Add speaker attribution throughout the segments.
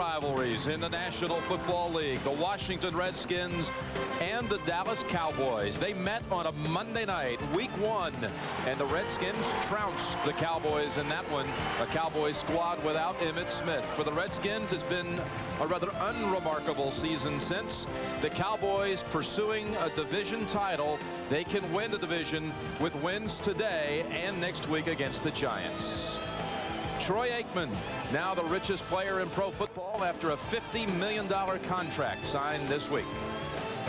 Speaker 1: rivalries in the National Football League. The Washington Redskins and the Dallas Cowboys. They met on a Monday night, week 1, and the Redskins trounced the Cowboys in that one. A Cowboys squad without Emmitt Smith. For the Redskins, it's been a rather unremarkable season since. The Cowboys pursuing a division title. They can win the division with wins today and next week against the Giants. Troy Aikman, now the richest player in pro football after a $50 million contract signed this week.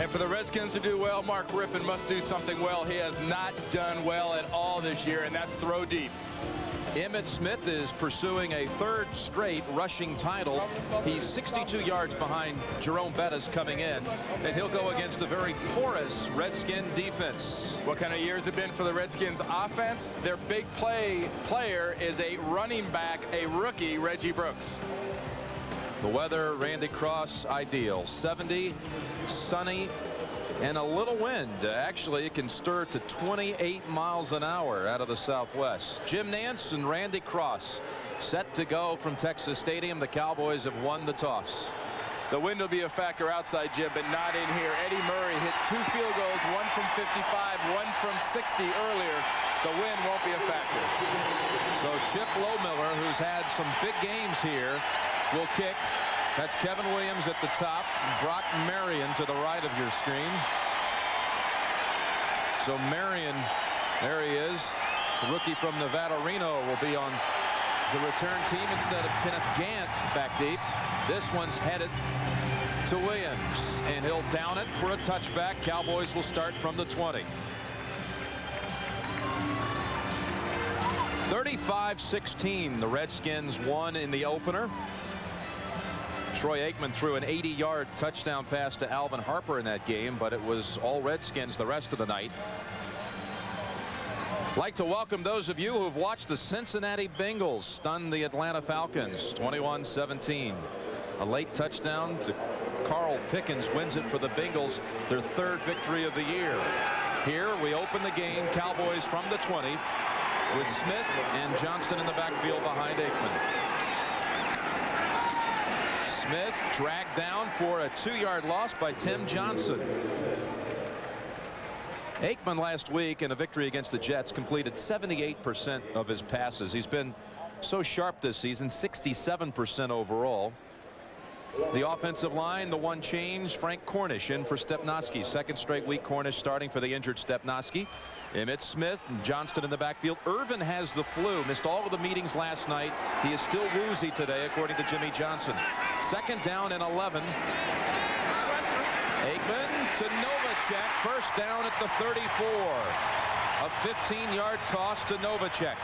Speaker 2: And for the Redskins to do well, Mark Rypien must do something well. He has not done well at all this year, and that's throw deep.
Speaker 1: Emmitt Smith is pursuing a 3rd straight rushing title. He's 62 yards behind Jerome Bettis coming in, and he'll go against a very porous Redskin defense.
Speaker 2: What kind of year has it been for the Redskins offense? Their big player is a running back, a rookie, Reggie Brooks.
Speaker 1: The weather, Randy Cross, ideal. 70, sunny, and a little wind. Actually, it can stir to 28 miles an hour out of the southwest. Jim Nantz and Randy Cross set to go from Texas Stadium. The Cowboys have won the toss.
Speaker 2: The wind will be a factor outside, Jim, but not in here. Eddie Murray hit 2 field goals, one from 55, one from 60 earlier. The wind won't be a factor.
Speaker 1: So Chip Lohmiller, who's had some big games here, will kick. That's Kevin Williams at the top. Brock Marion to the right of your screen. So Marion, there he is. The rookie from Nevada, Reno, will be on the return team instead of Kenneth Gant back deep. This one's headed to Williams, and he'll down it for a touchback. Cowboys will start from the 20. 35-16, the Redskins won in the opener. Troy Aikman threw an 80-yard touchdown pass to Alvin Harper in that game, but it was all Redskins the rest of the night. I'd like to welcome those of you who have watched the Cincinnati Bengals stun the Atlanta Falcons 21-17. A late touchdown to Carl Pickens wins it for the Bengals, their 3rd victory of the year. Here we open the game, Cowboys from the 20, with Smith and Johnston in the backfield behind Aikman. Smith dragged down for a 2-yard loss by Tim Johnson. Aikman last week in a victory against the Jets completed 78% of his passes. He's been so sharp this season, 67% overall. The offensive line, the one change, Frank Cornish in for Stepnoski. 2nd straight week, Cornish starting for the injured Stepnoski. Emmitt Smith and Johnston in the backfield. Irvin has the flu, missed all of the meetings last night. He is still woozy today, according to Jimmy Johnson. 2nd down and 11. Aikman to Novacek. 1st down at the 34. A 15-yard toss to Novacek.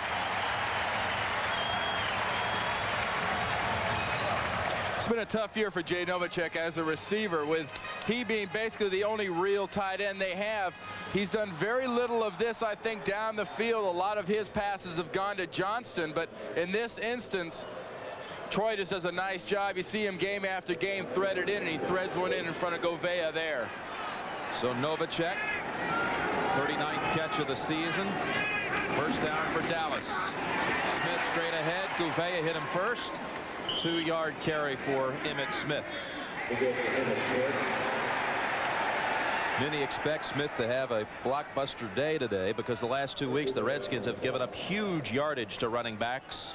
Speaker 2: It's been a tough year for Jay Novacek as a receiver, with he being basically the only real tight end they have. He's done very little of this, I think, down the field. A lot of his passes have gone to Johnston, but in this instance, Troy just does a nice job. You see him game after game threaded in, and he threads one in front of Govea there.
Speaker 1: So Novacek, 39th catch of the season. 1st down for Dallas. Smith straight ahead. Govea hit him first. 2-yard carry for Emmitt Smith. Many expect Smith to have a blockbuster day today because the last 2 weeks the Redskins have given up huge yardage to running backs.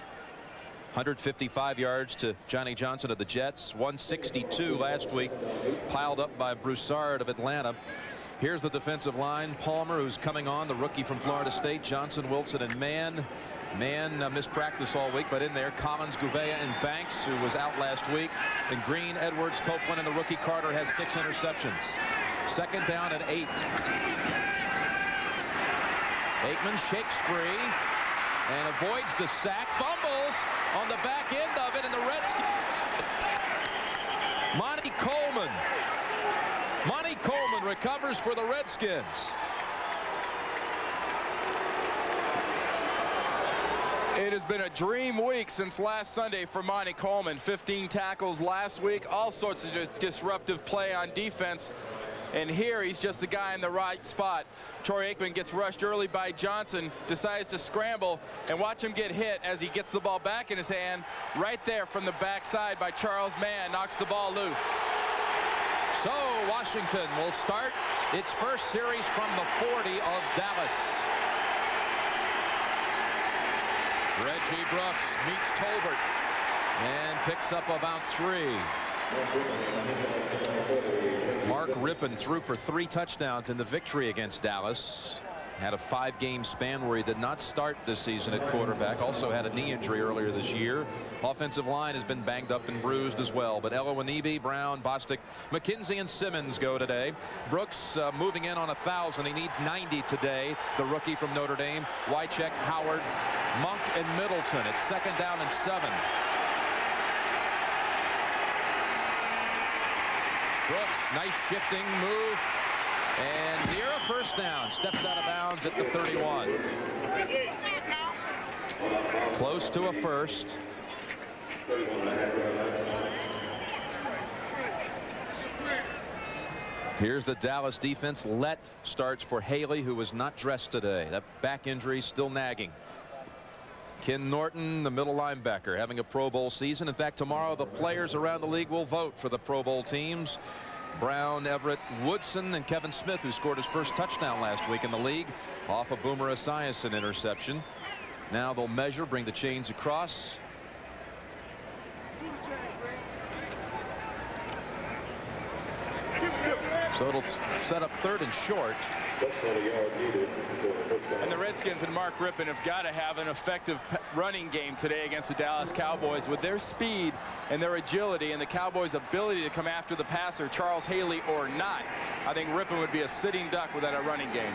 Speaker 1: 155 yards to Johnny Johnson of the Jets. 162 last week, piled up by Broussard of Atlanta. Here's the defensive line. Palmer, who's coming on, the rookie from Florida State. Johnson, Wilson, and Mann. Mann missed practice all week, but in there, Collins, Govea, and Banks, who was out last week. And Green, Edwards, Copeland, and the rookie Carter has 6 interceptions. 2nd down and 8. Aikman shakes free and avoids the sack. Fumbles on the back end of it, and the Redskins. Monty Coleman. Monty Coleman recovers for the Redskins.
Speaker 2: It has been a dream week since last Sunday for Monty Coleman. 15 tackles last week, all sorts of disruptive play on defense. And here he's just the guy in the right spot. Troy Aikman gets rushed early by Johnson, decides to scramble, and watch him get hit as he gets the ball back in his hand. Right there from the backside by Charles Mann, knocks the ball loose.
Speaker 1: So Washington will start its first series from the 40 of Dallas. Reggie Brooks meets Tolbert and picks up about 3. Mark Rippon threw for 3 touchdowns in the victory against Dallas. Had a 5-game span where he did not start this season at quarterback. Also had a knee injury earlier this year. Offensive line has been banged up and bruised as well. But Elowanibi, Brown, Bostic, McKenzie, and Simmons go today. Brooks moving in on 1,000. He needs 90 today. The rookie from Notre Dame. Wycheck, Howard, Monk, and Middleton. It's 2nd down and 7. Brooks, nice shifting move. And near a first down, steps out of bounds at the 31. Close to a first. Here's the Dallas defense. Lett starts for Haley, who was not dressed today. That back injury still nagging. Ken Norton, the middle linebacker, having a Pro Bowl season. In fact, tomorrow the players around the league will vote for the Pro Bowl teams. Brown, Everett, Woodson, and Kevin Smith, who scored his first touchdown last week in the league off a Boomer Esiason interception. Now they'll measure, bring the chains across. So it'll set up 3rd and short.
Speaker 2: And the Redskins and Mark Rippon have got to have an effective running game today against the Dallas Cowboys. With their speed and their agility and the Cowboys' ability to come after the passer, Charles Haley or not, I think Rippon would be a sitting duck without a running game.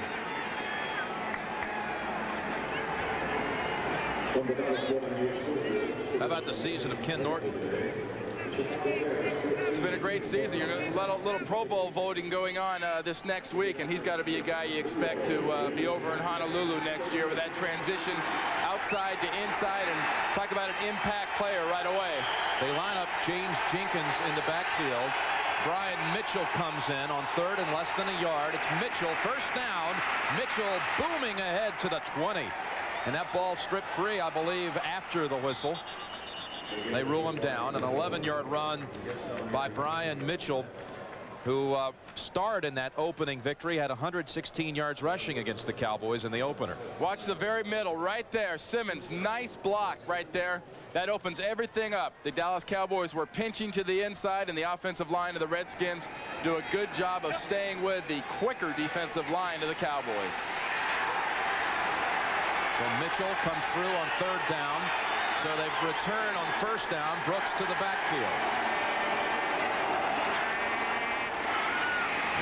Speaker 1: How about the season of Ken Norton?
Speaker 2: It's been a great season. You're a little Pro Bowl voting going on this next week, and he's got to be a guy you expect to be over in Honolulu next year with that transition outside to inside, and talk about an impact player right away.
Speaker 1: They line up James Jenkins in the backfield. Brian Mitchell comes in on 3rd and less than a yard. It's Mitchell, first down. Mitchell booming ahead to the 20. And that ball stripped free, I believe, after the whistle. They rule him down. An 11-yard run by Brian Mitchell, who starred in that opening victory, had 116 yards rushing against the Cowboys in the opener.
Speaker 2: Watch the very middle right there. Simmons, nice block right there. That opens everything up. The Dallas Cowboys were pinching to the inside, and the offensive line of the Redskins do a good job of staying with the quicker defensive line of the Cowboys.
Speaker 1: So Mitchell comes through on 3rd down. So they've returned on 1st down. Brooks to the backfield.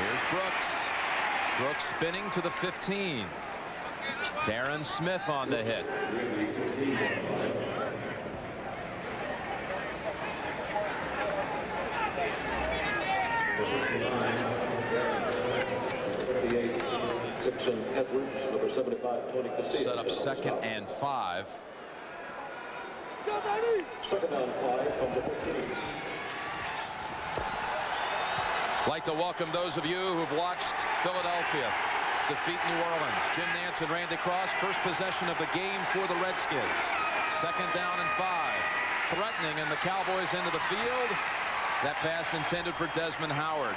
Speaker 1: Here's Brooks. Brooks spinning to the 15. Darren Smith on the hit. Set up 2nd and 5. Like to welcome those of you who've watched Philadelphia defeat New Orleans. Jim Nantz and Randy Cross, first possession of the game for the Redskins. 2nd down and 5. Threatening, and the Cowboys into the field. That pass intended for Desmond Howard.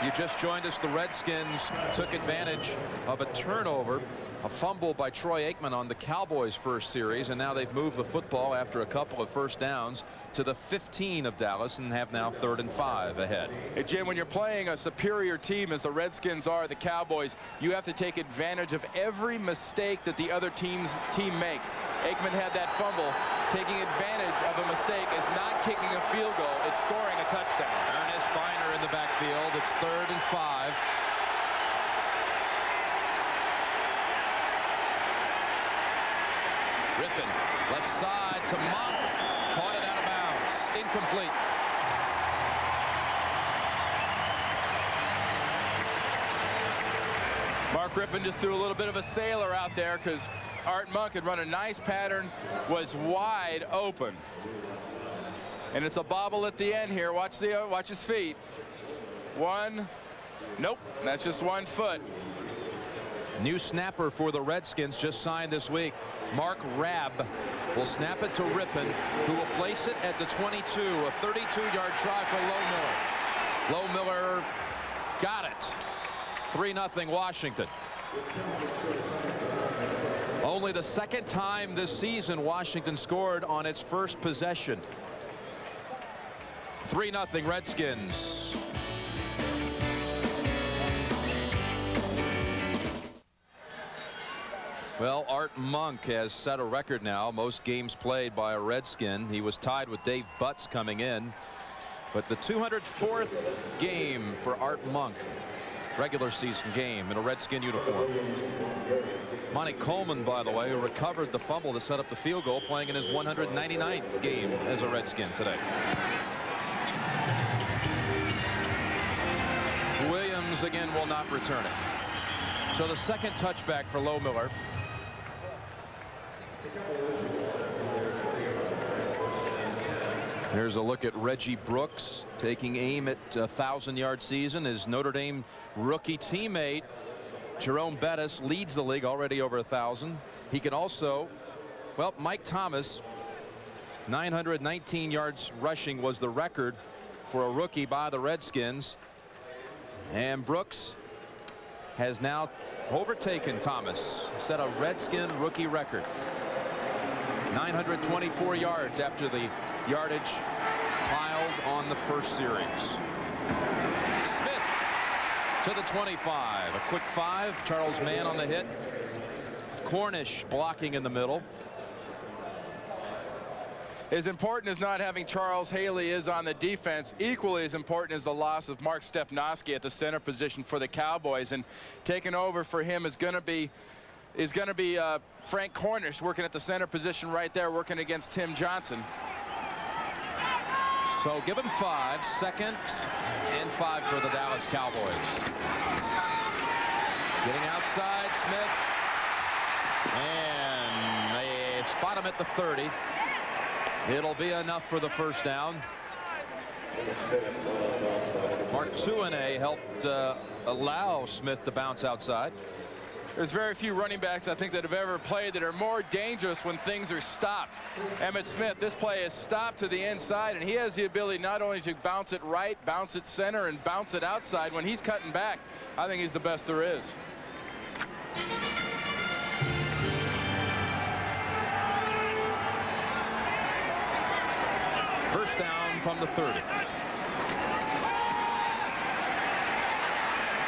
Speaker 1: You just joined us. The Redskins took advantage of a turnover, a fumble by Troy Aikman on the Cowboys' first series, and now they've moved the football after a couple of first downs to the 15 of Dallas and have now 3rd and 5 ahead.
Speaker 2: Hey, Jim, when you're playing a superior team as the Redskins are, the Cowboys, you have to take advantage of every mistake that the other team makes. Aikman had that fumble. Taking advantage of a mistake is not kicking a field goal. It's scoring a touchdown.
Speaker 1: Ernest Biner in the backfield. It's 3rd and 5. Rippon, left side to Monk. Caught it out of bounds. Incomplete.
Speaker 2: Mark Rippon just threw a little bit of a sailor out there because Art Monk had run a nice pattern, was wide open. And it's a bobble at the end here. Watch his feet. One. Nope, that's just 1 foot.
Speaker 1: New snapper for the Redskins just signed this week. Mark Rabb will snap it to Rippon, who will place it at the 22. A 32-yard try for Low Miller. Low Miller got it. 3-0 Washington. Only the second time this season Washington scored on its first possession. 3-0 Redskins. Well, Art Monk has set a record now, most games played by a Redskin. He was tied with Dave Butts coming in. But the 204th game for Art Monk, regular season game in a Redskin uniform. Monty Coleman, by the way, who recovered the fumble that set up the field goal, playing in his 199th game as a Redskin today. Williams again will not return it. So the second touchback for Low Miller. Here's a look at Reggie Brooks taking aim at a 1,000-yard season. His Notre Dame rookie teammate Jerome Bettis leads the league already over 1,000. He can also, well, Mike Thomas, 919 yards rushing was the record for a rookie by the Redskins. And Brooks has now overtaken Thomas, set a Redskin rookie record. 924 yards after the yardage piled on the first series. Smith to the 25. A quick 5. Charles Mann on the hit. Cornish blocking in the middle.
Speaker 2: As important as not having Charles Haley is on the defense, equally as important is the loss of Mark Stepnoski at the center position for the Cowboys. And taking over for him is going to be Frank Cornish, working at the center position right there, working against Tim Johnson.
Speaker 1: So give him 5. Second and 5 for the Dallas Cowboys. Getting outside, Smith. And they spot him at the 30. It'll be enough for the first down. Mark Tuanay helped allow Smith to bounce outside.
Speaker 2: There's very few running backs I think that have ever played that are more dangerous when things are stopped. Emmitt Smith, this play is stopped to the inside, and he has the ability not only to bounce it right, bounce it center, and bounce it outside. When he's cutting back, I think he's the best there is.
Speaker 1: First down from the 30.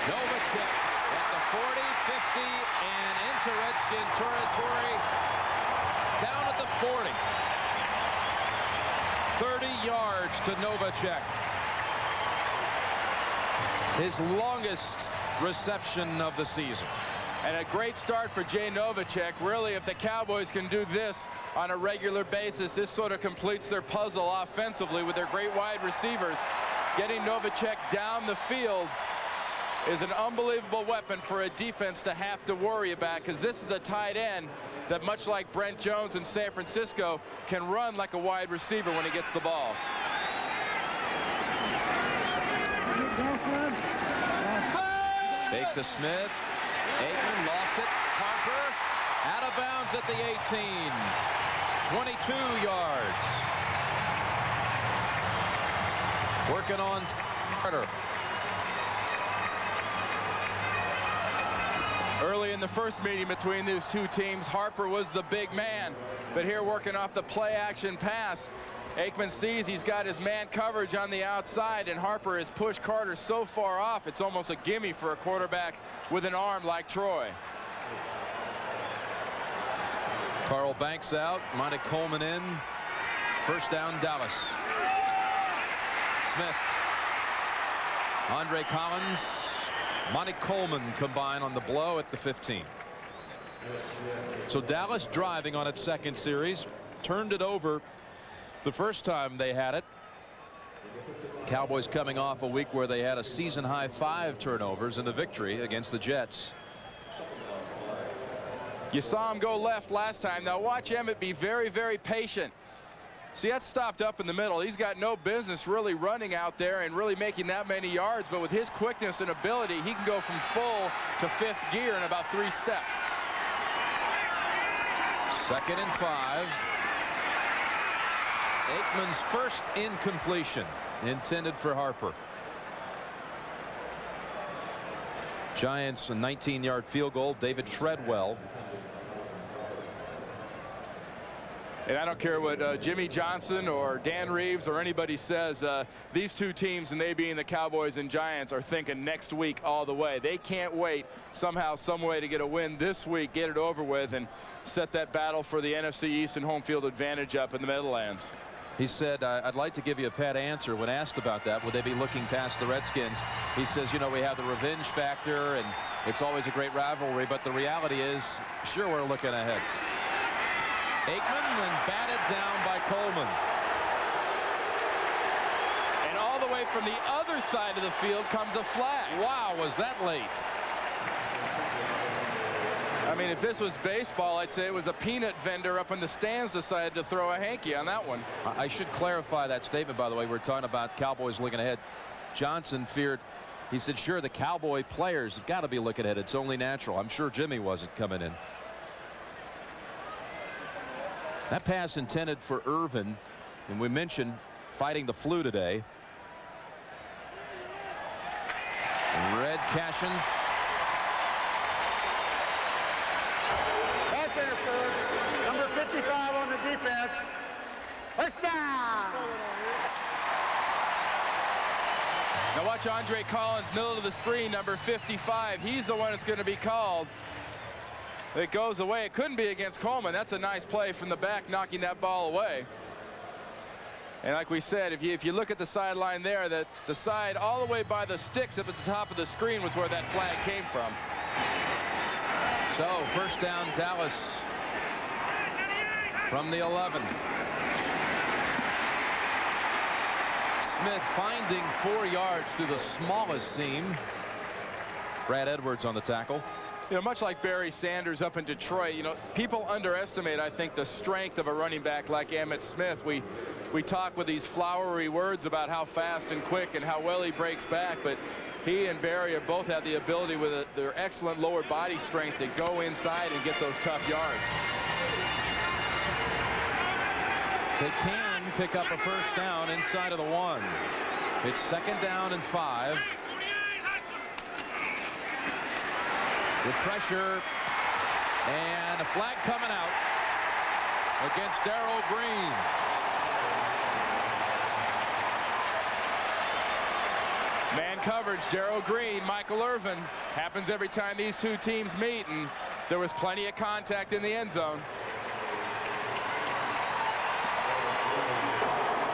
Speaker 1: Novacek at the 40, 50, and into Redskin territory. Down at the 40. 30 yards to Novacek. His longest reception of the season.
Speaker 2: And a great start for Jay Novacek. Really, if the Cowboys can do this on a regular basis, this sort of completes their puzzle offensively with their great wide receivers. Getting Novacek down the field is an unbelievable weapon for a defense to have to worry about, because this is a tight end that, much like Brent Jones in San Francisco, can run like a wide receiver when he gets the ball.
Speaker 1: Fake to Smith. Aikman lost it. Harper out of bounds at the 18. 22 yards. Working on Carter.
Speaker 2: Early in the first meeting between these two teams, Harper was the big man, but here working off the play action pass, Aikman sees he's got his man coverage on the outside, and Harper has pushed Carter so far off it's almost a gimme for a quarterback with an arm like Troy.
Speaker 1: Carl Banks out. Monty Coleman in. First down, Dallas. Smith. Andre Collins. Monty Coleman combine on the blow at the 15. So Dallas driving on its second series. Turned it over the first time they had it. Cowboys coming off a week where they had a season-high 5 turnovers in the victory against the Jets.
Speaker 2: You saw him go left last time. Now watch Emmett be very, very patient. See, that's stopped up in the middle. He's got no business really running out there and really making that many yards, but with his quickness and ability, he can go from full to fifth gear in about 3 steps.
Speaker 1: 2nd and 5. Aikman's first incompletion intended for Harper. Giants a 19-yard field goal. David Treadwell.
Speaker 2: And I don't care what Jimmy Johnson or Dan Reeves or anybody says, these two teams, and they being the Cowboys and Giants, are thinking next week all the way. They can't wait somehow, some way to get a win this week, get it over with, and set that battle for the NFC East and home field advantage up in the Meadowlands.
Speaker 1: He said, I'd like to give you a pat answer when asked about that. Would they be looking past the Redskins? He says, you know, we have the revenge factor, and it's always a great rivalry, but the reality is, sure, we're looking ahead. Aikman and batted down by Coleman.
Speaker 2: And all the way from the other side of the field comes a flag.
Speaker 1: Wow, was that late?
Speaker 2: I mean, if this was baseball, I'd say it was a peanut vendor up in the stands decided to throw a hanky on that one.
Speaker 1: I should clarify that statement, by the way. We're talking about Cowboys looking ahead. Johnson feared, he said, sure, the Cowboy players have got to be looking ahead. It's only natural. I'm sure Jimmy wasn't coming in. That pass intended for RVIN, and we mentioned fighting the flu today. Red Cashin.
Speaker 3: Pass interference. Number 55 on the defense. First down.
Speaker 2: Now watch Andre Collins, middle of the screen, number 55. He's the one that's going to be called. It goes away. It couldn't be against Coleman. That's a nice play from the back, knocking that ball away. And like we said, if you look at the sideline there, that the side all the way by the sticks up at the top of the screen was where that flag came from.
Speaker 1: So first down, Dallas from the 11. Smith finding 4 yards through the smallest seam. Brad Edwards on the tackle.
Speaker 2: You know, much like Barry Sanders up in Detroit, you know, people underestimate, I think, the strength of a running back like Emmitt Smith. We talk with these flowery words about how fast and quick and how well he breaks back, but he and Barry have both had the ability with their excellent lower body strength to go inside and get those tough yards.
Speaker 1: They can pick up a first down inside of the 1. It's 2nd down and 5. With pressure and a flag coming out against Darrell Green.
Speaker 2: Man coverage, Darrell Green, Michael Irvin. Happens every time these two teams meet, and there was plenty of contact in the end zone.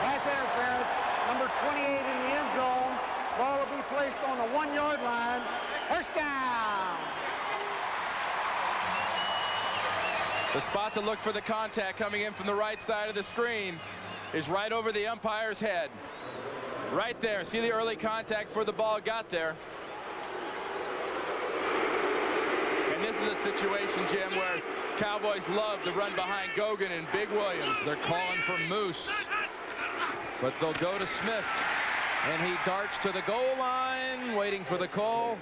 Speaker 3: Pass interference. Number 28 in the end zone. Ball will be placed on the 1-yard line. First down.
Speaker 2: The spot to look for the contact coming in from the right side of the screen is right over the umpire's head. Right there. See the early contact before the ball got there. And this is a situation, Jim, where Cowboys love to run behind Gogan and Big Williams.
Speaker 1: They're calling for Moose, but they'll go to Smith, and he darts to the goal line, waiting for the call.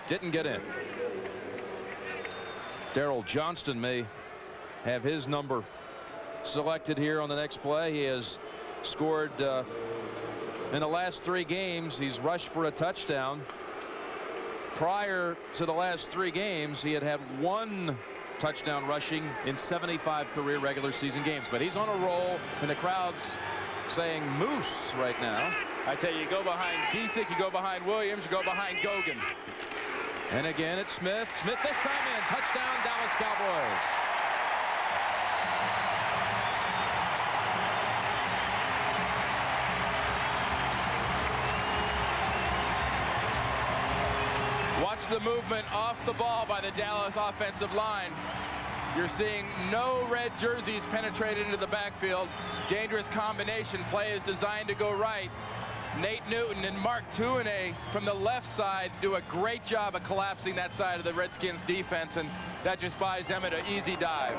Speaker 1: Didn't get in. Daryl Johnston may have his number selected here on the next play. He has scored in the last 3 games. He's rushed for a touchdown. Prior to the last 3 games, he had 1 touchdown rushing in 75 career regular season games. But he's on a roll, and the crowd's saying Moose right now.
Speaker 2: I tell you, you go behind Giesick, you go behind Williams, you go behind Gogan.
Speaker 1: And again, it's Smith. Smith this time in. Touchdown, Dallas Cowboys.
Speaker 2: Watch the movement off the ball by the Dallas offensive line. You're seeing no red jerseys penetrated into the backfield. Dangerous combination play is designed to go right. Nate Newton and Mark Tuinei from the left side do a great job of collapsing that side of the Redskins defense, and that just buys them an easy dive.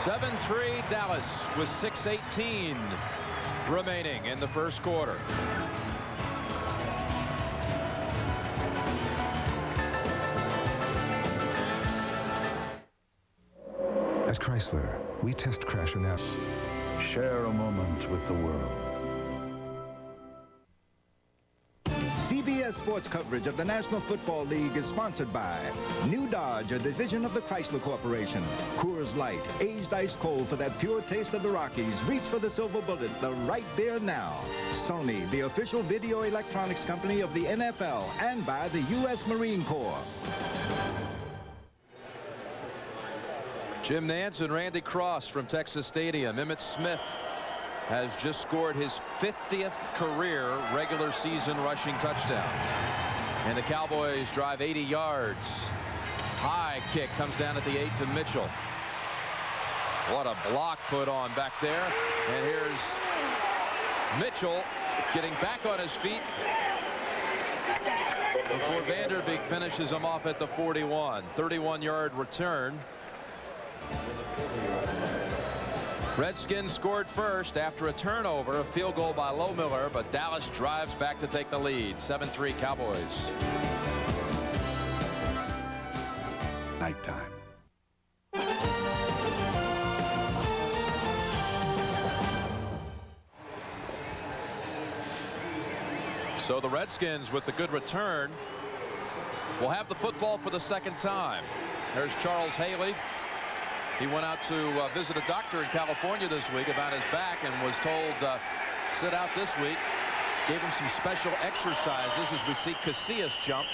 Speaker 1: (7-3) Dallas with 6:18 remaining in the first quarter.
Speaker 4: At Chrysler, we test crash analysis.
Speaker 5: Share a moment with the world.
Speaker 6: CBS Sports coverage of the National Football League is sponsored by New Dodge, a division of the Chrysler Corporation. Coors Light, aged ice cold for that pure taste of the Rockies. Reach for the silver bullet, the right beer now. Sony, the official video electronics company of the NFL, and by the U.S. Marine Corps.
Speaker 1: Jim Nantz and Randy Cross from Texas Stadium. Emmitt Smith has just scored his 50th career regular season rushing touchdown. And the Cowboys drive 80 yards. High kick comes down at the 8 to Mitchell. What a block put on back there. And here's Mitchell getting back on his feet before Vanderbeek finishes him off at the 41. 31-yard return. Redskins scored first after a turnover, a field goal by Lohmiller, but Dallas drives back to take the lead. 7-3 Cowboys.
Speaker 5: Nighttime.
Speaker 1: So the Redskins, with the good return, will have the football for the second time. There's Charles Haley. He went out to visit a doctor in California this week about his back and was told sit out this week. Gave him some special exercises as we see Casillas jump.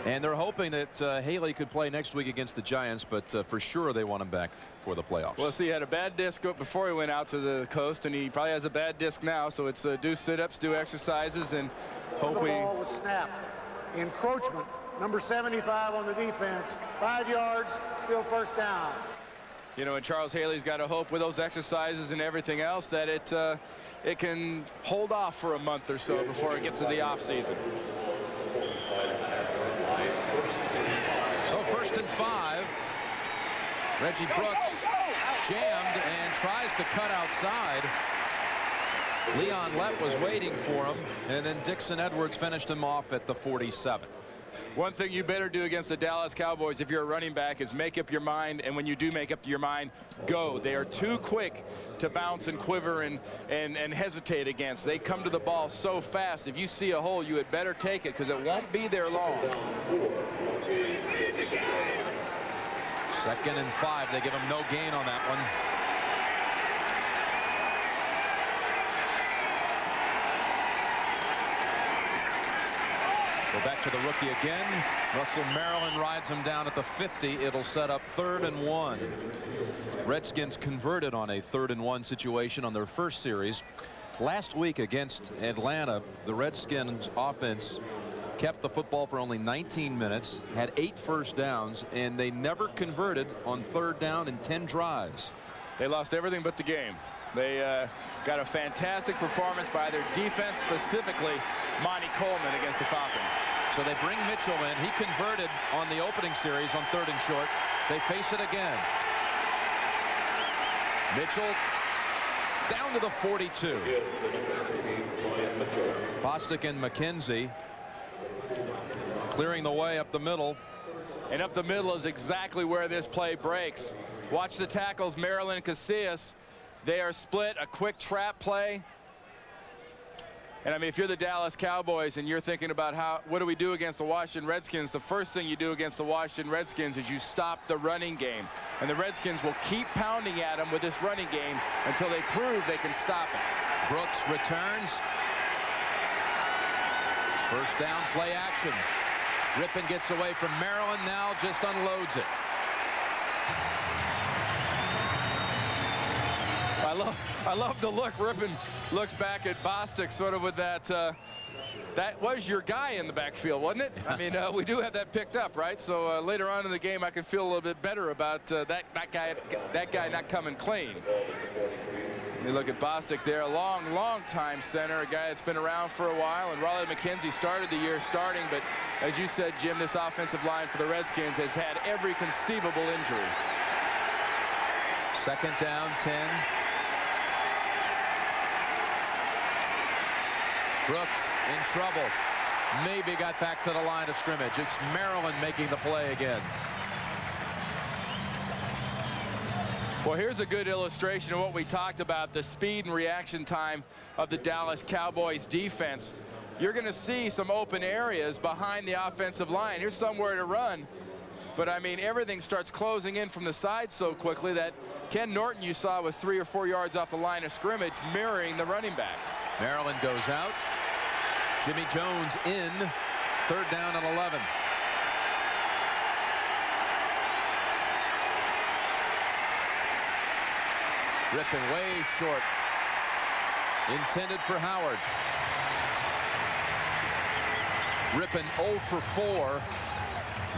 Speaker 1: And they're hoping that Haley could play next week against the Giants, but for sure they want him back for the playoffs.
Speaker 2: Well, see, he had a bad disc before he went out to the coast, and he probably has a bad disc now. So it's do sit-ups, do exercises, and hope we...
Speaker 3: The ball was snapped. Encroachment. Number 75 on the defense. 5 yards, still first down.
Speaker 2: You know, and Charles Haley's got to hope with those exercises and everything else that it can hold off for a month or so before it gets to the off season.
Speaker 1: So 1st and 5. Reggie Brooks jammed and tries to cut outside. Leon Lett was waiting for him, and then Dixon Edwards finished him off at the 47.
Speaker 2: One thing you better do against the Dallas Cowboys if you're a running back is make up your mind, and when you do make up your mind, go. They are too quick to bounce and quiver and hesitate against. They come to the ball so fast. If you see a hole, you had better take it because it won't be there long.
Speaker 1: 2nd and 5. They give him no gain on that one. Go back to the rookie again. Russell Maryland rides him down at the 50. It'll set up 3rd and 1. Redskins converted on a 3rd and 1 situation on their first series. Last week against Atlanta, the Redskins offense kept the football for only 19 minutes, had 8 first downs, and they never converted on 3rd down in 10 drives.
Speaker 2: They lost everything but the game. They got a fantastic performance by their defense, specifically Monty Coleman against the Falcons.
Speaker 1: So they bring Mitchell in. He converted on the opening series on 3rd and short. They face it again. Mitchell down to the 42. Bostic and McKenzie clearing the way up the middle.
Speaker 2: And up the middle is exactly where this play breaks. Watch the tackles, Maryland and Casillas. They are split, a quick trap play. And I mean, if you're the Dallas Cowboys and you're thinking about what do we do against the Washington Redskins, the first thing you do against the Washington Redskins is you stop the running game. And the Redskins will keep pounding at them with this running game until they prove they can stop it.
Speaker 1: Brooks returns. First down, play action. Rippon gets away from Maryland, now just unloads it.
Speaker 2: I love the look. Rypien looks back at Bostic sort of with that. That was your guy in the backfield, wasn't it? I mean, we do have that picked up, right? So later on in the game, I can feel a little bit better about that guy not coming clean. You look at Bostic there, a long time center, a guy that's been around for a while, and Raleigh McKenzie started the year starting, but as you said, Jim, this offensive line for the Redskins has had every conceivable injury.
Speaker 1: Second down, 10. Brooks in trouble. Maybe got back to the line of scrimmage. It's Maryland making the play again.
Speaker 2: Well, here's a good illustration of what we talked about, the speed and reaction time of the Dallas Cowboys defense. You're going to see some open areas behind the offensive line. Here's somewhere to run. But, I mean, everything starts closing in from the side so quickly that Ken Norton, you saw, was 3 or 4 yards off the line of scrimmage, mirroring the running back.
Speaker 1: Maryland goes out. Jimmy Jones in. Third down and 11. Rypien way short. Intended for Howard. Rypien 0 for 4.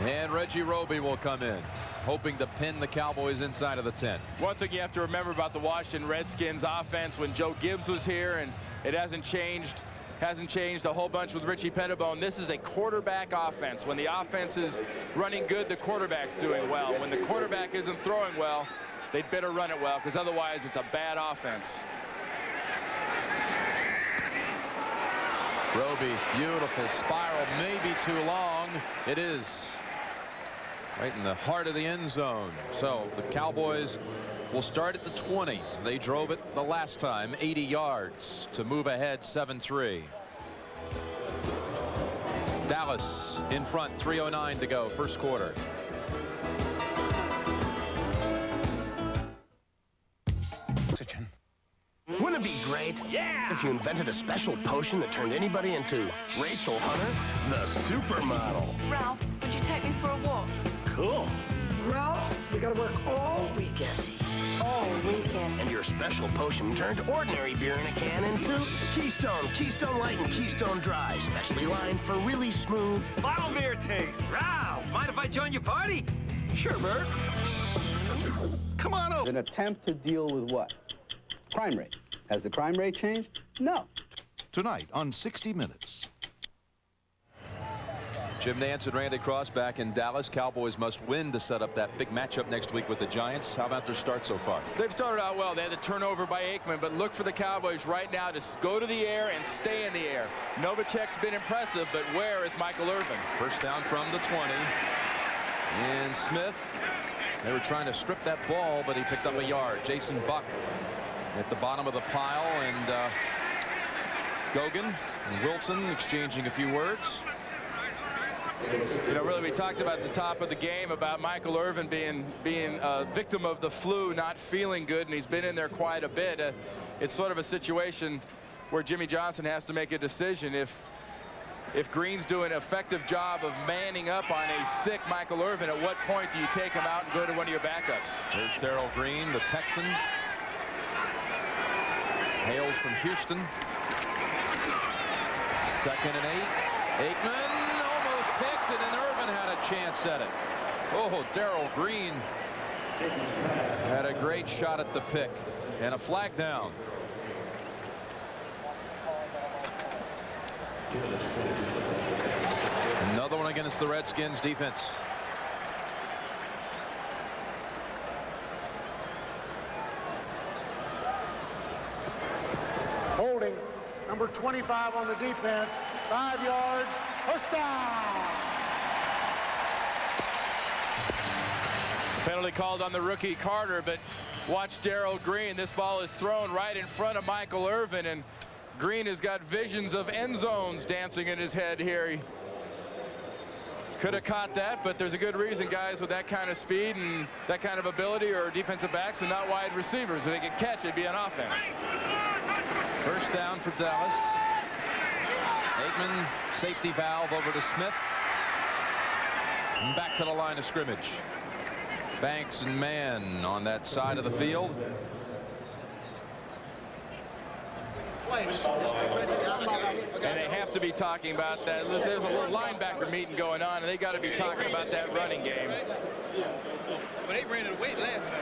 Speaker 1: And Reggie Roby will come in, hoping to pin the Cowboys inside of the 10.
Speaker 2: One thing you have to remember about the Washington Redskins offense, when Joe Gibbs was here, and it hasn't changed a whole bunch with Richie Pettibone. This is a quarterback offense. When the offense is running good, the quarterback's doing well. When the quarterback isn't throwing well, they'd better run it well, because otherwise it's a bad offense.
Speaker 1: Roby, beautiful spiral, maybe too long. It is. Right in the heart of the end zone. So the Cowboys will start at the 20. They drove it the last time, 80 yards to move ahead 7-3. Dallas in front, 3:09 to go, first quarter.
Speaker 7: Wouldn't it be great if you invented a special potion that turned anybody into Rachel Hunter, the supermodel?
Speaker 8: Ralph, would you take me for a walk?
Speaker 7: Cool.
Speaker 9: Ralph, we gotta work all weekend.
Speaker 8: All weekend.
Speaker 7: And your special potion turned ordinary beer in a can into Keystone, Keystone Light, and Keystone Dry, specially lined for really smooth
Speaker 10: bottle beer taste. Ralph, mind if I join your party?
Speaker 7: Sure, Bert. Come on over.
Speaker 11: An attempt to deal with what? Crime rate. Has the crime rate changed? No.
Speaker 5: Tonight on 60 Minutes.
Speaker 1: Jim Nance and Randy Cross back in Dallas. Cowboys must win to set up that big matchup next week with the Giants. How about their start so far?
Speaker 2: They've started out well. They had the turnover by AIKMAN, but look for the Cowboys right now to go to the air and stay in the air. Novacek's been impressive, but where is Michael Irvin?
Speaker 1: First down from the 20. And Smith, they were trying to strip that ball, but he picked up a yard. Jason Buck at the bottom of the pile, and Gogan and Wilson exchanging a few words.
Speaker 2: You know, really, we talked about at the top of the game about Michael Irvin being a victim of the flu, not feeling good, and he's been in there quite a bit. It's sort of a situation where Jimmy Johnson has to make a decision. If Green's doing an effective job of manning up on a sick Michael Irvin, at what point do you take him out and go to one of your backups?
Speaker 1: There's Darrell Green, the Texan. Hails from Houston. 2nd and 8. AIKMAN almost picked it, and Irvin had a chance at it. Oh, Darrell Green had a great shot at the pick, and a flag down. Another one against the Redskins defense.
Speaker 3: Holding, number 25 on the defense, 5 yards, first down.
Speaker 2: Penalty called on the rookie Carter, but watch Darrell Green. This ball is thrown right in front of Michael Irvin, and Green has got visions of end zones dancing in his head here. He could have caught that, but there's a good reason guys with that kind of speed and that kind of ability are defensive backs and not wide receivers. If they could catch, it'd be an offense.
Speaker 1: First down for Dallas. AIKMAN, safety valve over to Smith. And back to the line of scrimmage. Banks and Mann on that side of the field.
Speaker 2: And they have to be talking about that. There's a little linebacker meeting going on, and they got to be talking about that running game.
Speaker 12: But they ran it away last time.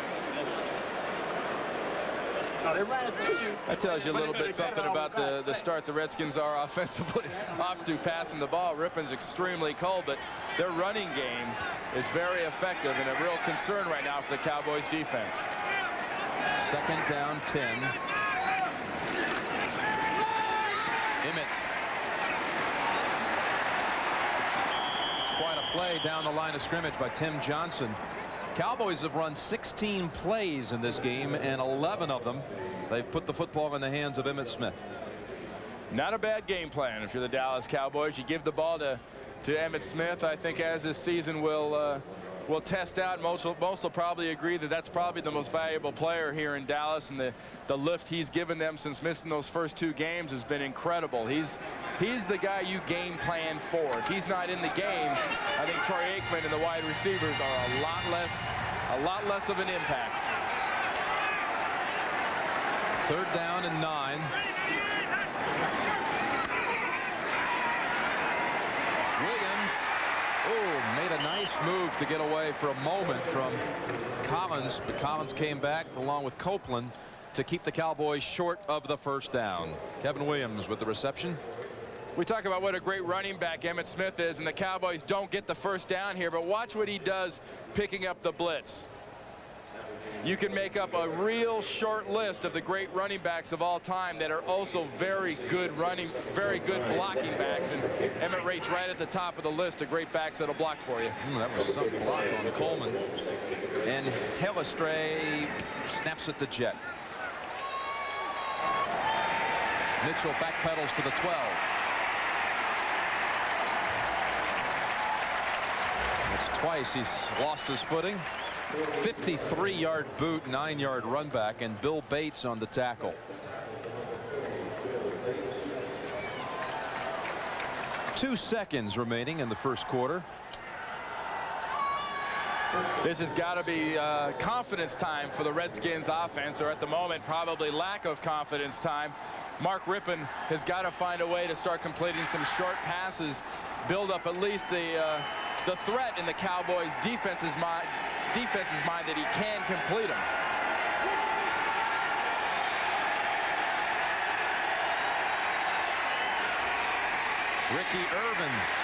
Speaker 10: No, they ran it to you.
Speaker 2: That tells you a little bit something about the start the Redskins are offensively off to passing the ball. Rippon's extremely cold, but their running game is very effective and a real concern right now for the Cowboys defense.
Speaker 1: 2nd down 10. Emmett. Quite a play down the line of scrimmage by Tim Johnson. Cowboys have run 16 plays in this game, and 11 of them they've put the football in the hands of Emmitt Smith.
Speaker 2: Not a bad game plan if you're the Dallas Cowboys. You give the ball to Emmitt Smith. I think as this season will test out, most will probably agree that that's probably the most valuable player here in Dallas, and the lift he's given them since missing those first 2 games has been incredible. He's the guy you game plan for. If he's not in the game, I think Troy Aikman and the wide receivers are a lot less of an impact.
Speaker 1: 3rd down and 9. Williams, made a nice move to get away for a moment from Collins, but Collins came back along with Copeland to keep the Cowboys short of the 1st down. Kevin Williams with the reception.
Speaker 2: We talk about what a great running back Emmitt Smith is, and the Cowboys don't get the 1st down here, but watch what he does picking up the blitz. You can make up a real short list of the great running backs of all time that are also very good blocking backs, and Emmitt rates right at the top of the list of great backs that'll block for you.
Speaker 1: That was some block on Coleman. And Hillestray snaps at the jet. Mitchell backpedals to the 12. That's twice he's lost his footing. 53-yard boot, 9-yard run back, and Bill Bates on the tackle. Two seconds remaining in the 1st quarter.
Speaker 2: This has got to be confidence time for the Redskins offense, or at the moment probably lack of confidence time. Mark Rippon has got to find a way to start completing some short passes, build up at least the threat in the Cowboys defense's mind that he can complete them.
Speaker 1: Ricky Irvins,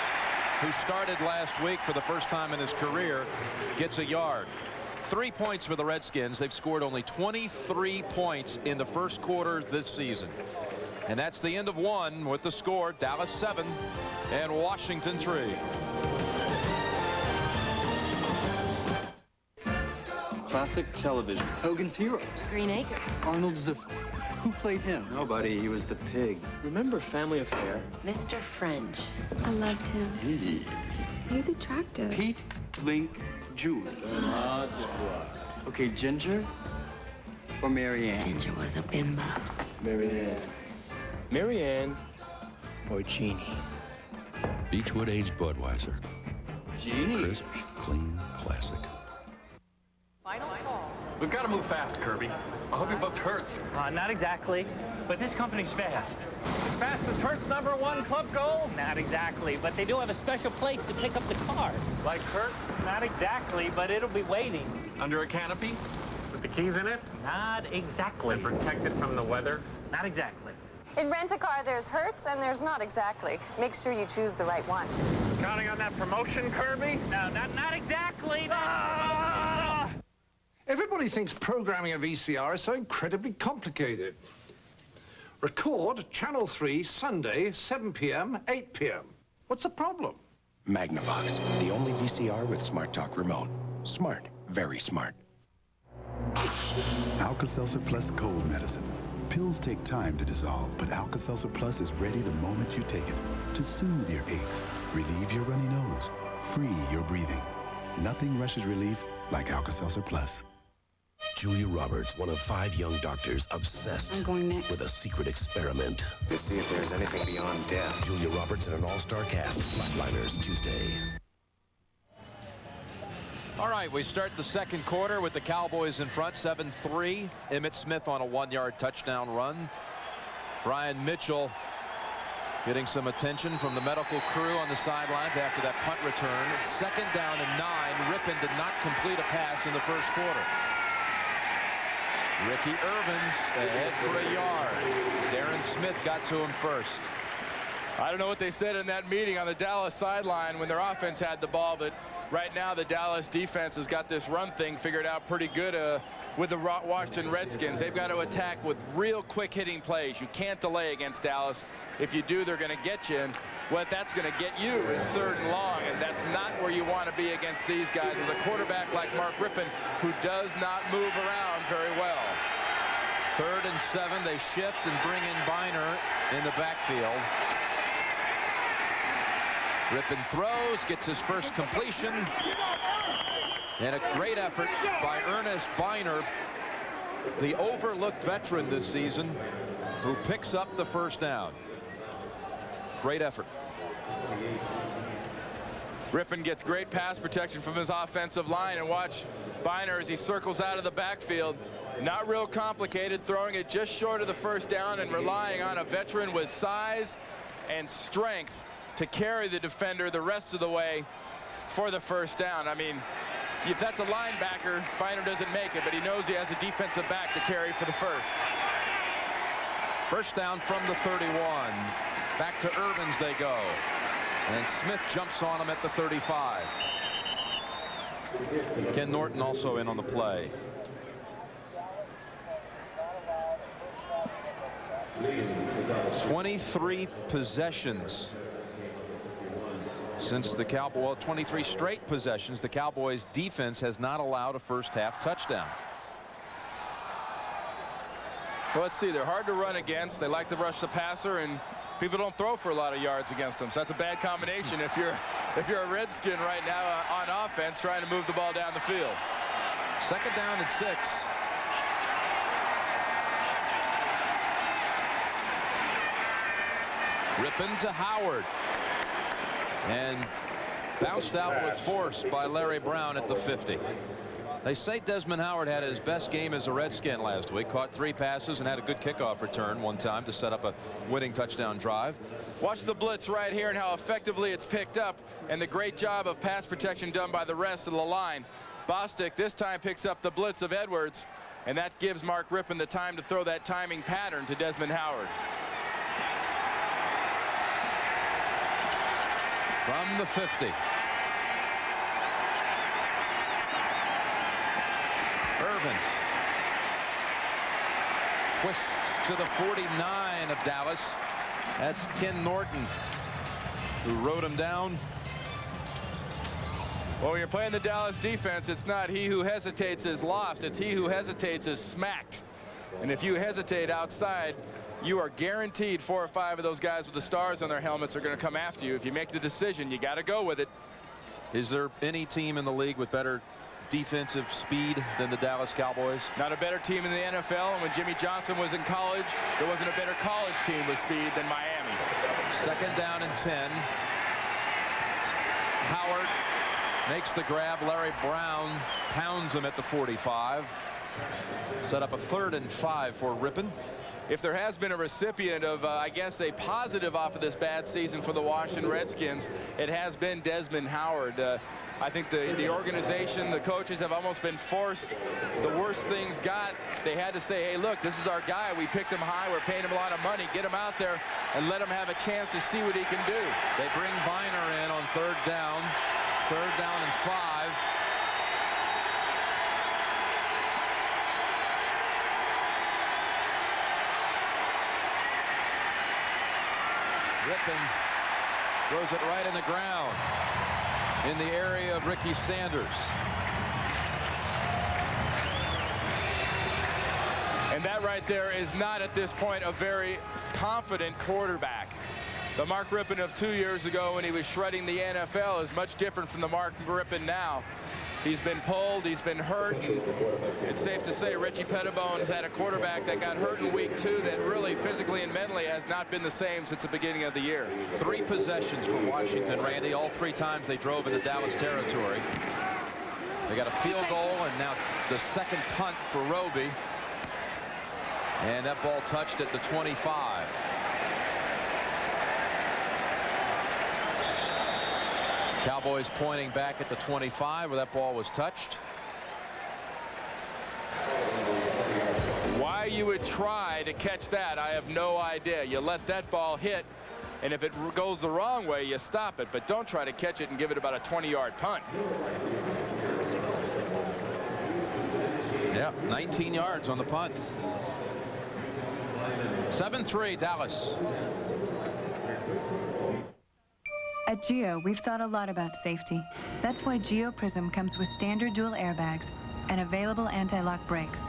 Speaker 1: who started last week for the first time in his career, gets a yard. 3 points for the Redskins. They've scored only 23 points in the 1st quarter this season. And that's the end of 1 with the score Dallas 7 and Washington 3.
Speaker 13: Classic television. Hogan's Heroes.
Speaker 8: Green Acres.
Speaker 13: Arnold Ziffer. Who played him? Nobody. He was the pig. Remember Family Affair?
Speaker 8: Mr. French.
Speaker 14: I loved him. He's attractive.
Speaker 13: Pete, Link, Julie. Okay, Ginger or Mary Ann?
Speaker 8: Ginger was a bimbo.
Speaker 13: Mary Ann. Mary Ann or Jeannie?
Speaker 15: Beechwood aged Budweiser.
Speaker 13: Jeannie.
Speaker 15: Crisp, clean, classic.
Speaker 10: Final call. We've got to move fast, Kirby. I hope you booked Hertz.
Speaker 16: Not exactly, but this company's fast.
Speaker 10: As fast as Hertz #1 club goal?
Speaker 16: Not exactly, but they do have a special place to pick up the car.
Speaker 10: Like Hertz?
Speaker 16: Not exactly, but it'll be waiting.
Speaker 10: Under a canopy? With the keys in it?
Speaker 16: Not exactly.
Speaker 10: And protected from the weather?
Speaker 16: Not exactly.
Speaker 17: In Rent-A-Car, there's Hertz and there's not exactly. Make sure you choose the right one.
Speaker 10: Counting on that promotion, Kirby?
Speaker 16: No, not exactly.
Speaker 10: Ah!
Speaker 18: Everybody thinks programming a VCR is so incredibly complicated. Record Channel 3 Sunday, 7 p.m., 8 p.m. What's the problem?
Speaker 19: Magnavox, the only VCR with Smart Talk remote. Smart, very smart.
Speaker 20: Alka-Seltzer Plus cold medicine. Pills take time to dissolve, but Alka-Seltzer Plus is ready the moment you take it to soothe your aches, relieve your runny nose, free your breathing. Nothing rushes relief like Alka-Seltzer Plus.
Speaker 19: Julia Roberts, one of 5 young doctors obsessed
Speaker 14: I'm going next.
Speaker 19: with a secret experiment.
Speaker 21: To see if there's anything beyond death.
Speaker 19: Julia Roberts in an all-star cast. Flatliners, Tuesday.
Speaker 1: All right, we start the 2nd quarter with the Cowboys in front, 7-3. Emmitt Smith on a 1-yard touchdown run. Brian Mitchell getting some attention from the medical crew on the sidelines after that punt return. 2nd down and 9. Rippon did not complete a pass in the first quarter. Ricky Irvins ahead for a yard. Darren Smith got to him first.
Speaker 2: I don't know what they said in that meeting on the Dallas sideline when their offense had the ball, but right now the Dallas defense has got this run thing figured out pretty good with the Washington Redskins. They've got to attack with real quick hitting plays. You can't delay against Dallas. If you do, they're going to get you. And what that's going to get you is 3rd and long, and that's not where you want to be against these guys with a quarterback like Mark Rippon, who does not move around very well.
Speaker 1: 3rd and 7. They shift and bring in Biner in the backfield. Rippon throws, gets his first completion, and a great effort by Ernest Biner, the overlooked veteran this season, who picks up the first down. Great effort.
Speaker 2: Rippon gets great pass protection from his offensive line, and watch Biner as he circles out of the backfield. Not real complicated, throwing it just short of the first down and relying on a veteran with size and strength to carry the defender the rest of the way for the first down. I mean, if that's a linebacker, Biner doesn't make it, but he knows he has a defensive back to carry for the first.
Speaker 1: First down from the 31. Back to Irvins they go. And Smith jumps on him at the 35. Ken Norton also in on the play. "23 possessions since the Cowboys, well, 23 straight possessions. The Cowboys defense has not allowed a first-half touchdown.
Speaker 2: Well, let's see. They're hard to run against. They like to rush the passer, and people don't throw for a lot of yards against them. So that's a bad combination if you're a Redskin right now on offense trying to move the ball down the field.
Speaker 1: 2nd down and 6. Rippon to Howard. And bounced out with force by Larry Brown at the 50. They say Desmond Howard had his best game as a Redskin last week. Caught 3 passes and had a good kickoff return one time to set up a winning touchdown drive.
Speaker 2: Watch the blitz right here and how effectively it's picked up, and the great job of pass protection done by the rest of the line. Bostic this time picks up the blitz of Edwards, and that gives Mark Rippon the time to throw that timing pattern to Desmond Howard.
Speaker 1: From the 50. Irvins twists to the 49 of Dallas. That's Ken Norton, who rode him down.
Speaker 2: Well, when you're playing the Dallas defense, it's not he who hesitates is lost. It's he who hesitates is smacked. And if you hesitate outside, you are guaranteed 4 or 5 of those guys with the stars on their helmets are going to come after you. If you make the decision, you got to go with it.
Speaker 1: Is there any team in the league with better defensive speed than the Dallas Cowboys?
Speaker 2: Not a better team in the NFL. And when Jimmy Johnson was in college, there wasn't a better college team with speed than Miami.
Speaker 1: 2nd down and 10. Howard makes the grab. Larry Brown pounds him at the 45. Set up a 3rd and 5 for Rippon.
Speaker 2: If there has been a recipient of, I guess, a positive off of this bad season for the Washington Redskins, it has been Desmond Howard. I think the organization, the coaches have almost been forced. The worst things got, they had to say, hey, look, this is our guy. We picked him high. We're paying him a lot of money. Get him out there and let him have a chance to see what he can do.
Speaker 1: They bring Biner in on 3rd down. 3rd down and 5. Rippon throws it right in the ground in the area of Ricky Sanders.
Speaker 2: And that right there is not at this point a very confident quarterback. The Mark Rippon of 2 years ago when he was shredding the NFL is much different from the Mark Rippon now. He's been pulled, he's been hurt. It's safe to say Richie Pettibone's had a quarterback that got hurt in week 2 that really physically and mentally has not been the same since the beginning of the year.
Speaker 1: 3 possessions for Washington, Randy. All 3 times they drove into Dallas territory. They got a field goal and now the 2nd punt for Roby. And that ball touched at the 25. Cowboys pointing back at the 25 where that ball was touched.
Speaker 2: Why you would try to catch that, I have no idea. You let that ball hit, and if it goes the wrong way, you stop it, but don't try to catch it and give it about a 20-yard punt.
Speaker 1: Yeah, 19 yards on the punt. 7-3 Dallas.
Speaker 4: At Geo, we've thought a lot about safety. That's why Geo Prism comes with standard dual airbags and available anti-lock brakes.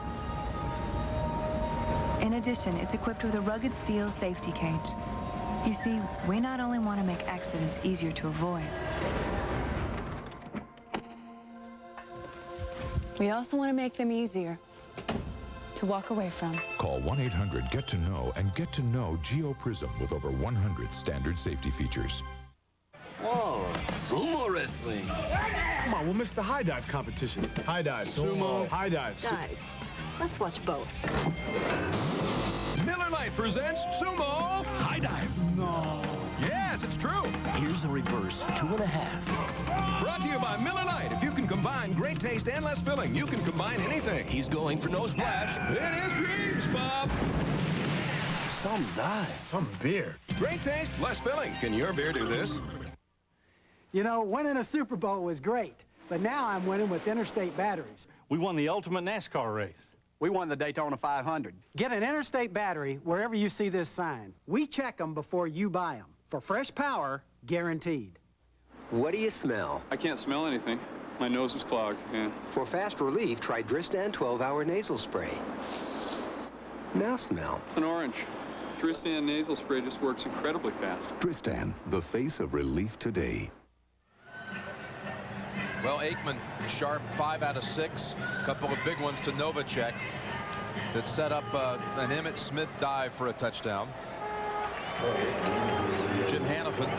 Speaker 4: In addition, it's equipped with a rugged steel safety cage. You see, we not only want to make accidents easier to avoid, we also want to make them easier to walk away from.
Speaker 22: Call 1-800-GET-TO-KNOW and get to know Geo Prism with over 100 standard safety features.
Speaker 23: Oh, sumo wrestling.
Speaker 24: Come on, we'll miss the high dive competition. High dive, sumo, high dive.
Speaker 25: Guys, let's watch both.
Speaker 26: Miller Lite presents Sumo High Dive. No. Yes, it's true.
Speaker 27: Here's the reverse 2.5.
Speaker 26: Brought to you by Miller Lite. If you can combine great taste and less filling, you can combine anything.
Speaker 27: He's going for no splash.
Speaker 26: It is dreams, Bob.
Speaker 24: Some dive, some beer.
Speaker 26: Great taste, less filling. Can your beer do this?
Speaker 28: You know, winning a Super Bowl was great, but now I'm winning with Interstate batteries.
Speaker 29: We won the ultimate NASCAR race.
Speaker 11: We won the Daytona 500.
Speaker 28: Get an Interstate battery wherever you see this sign. We check them before you buy them. For fresh power, guaranteed.
Speaker 21: What do you smell?
Speaker 30: I can't smell anything. My nose is clogged, yeah.
Speaker 21: For fast relief, try Dristan 12-hour nasal spray. Now smell.
Speaker 30: It's an orange. Dristan nasal spray just works incredibly fast.
Speaker 22: Dristan, the face of relief today.
Speaker 1: Well, AIKMAN sharp 5 out of 6. A couple of big ones to Novacek that set up an Emmitt Smith dive for a touchdown. Jim Hannafin.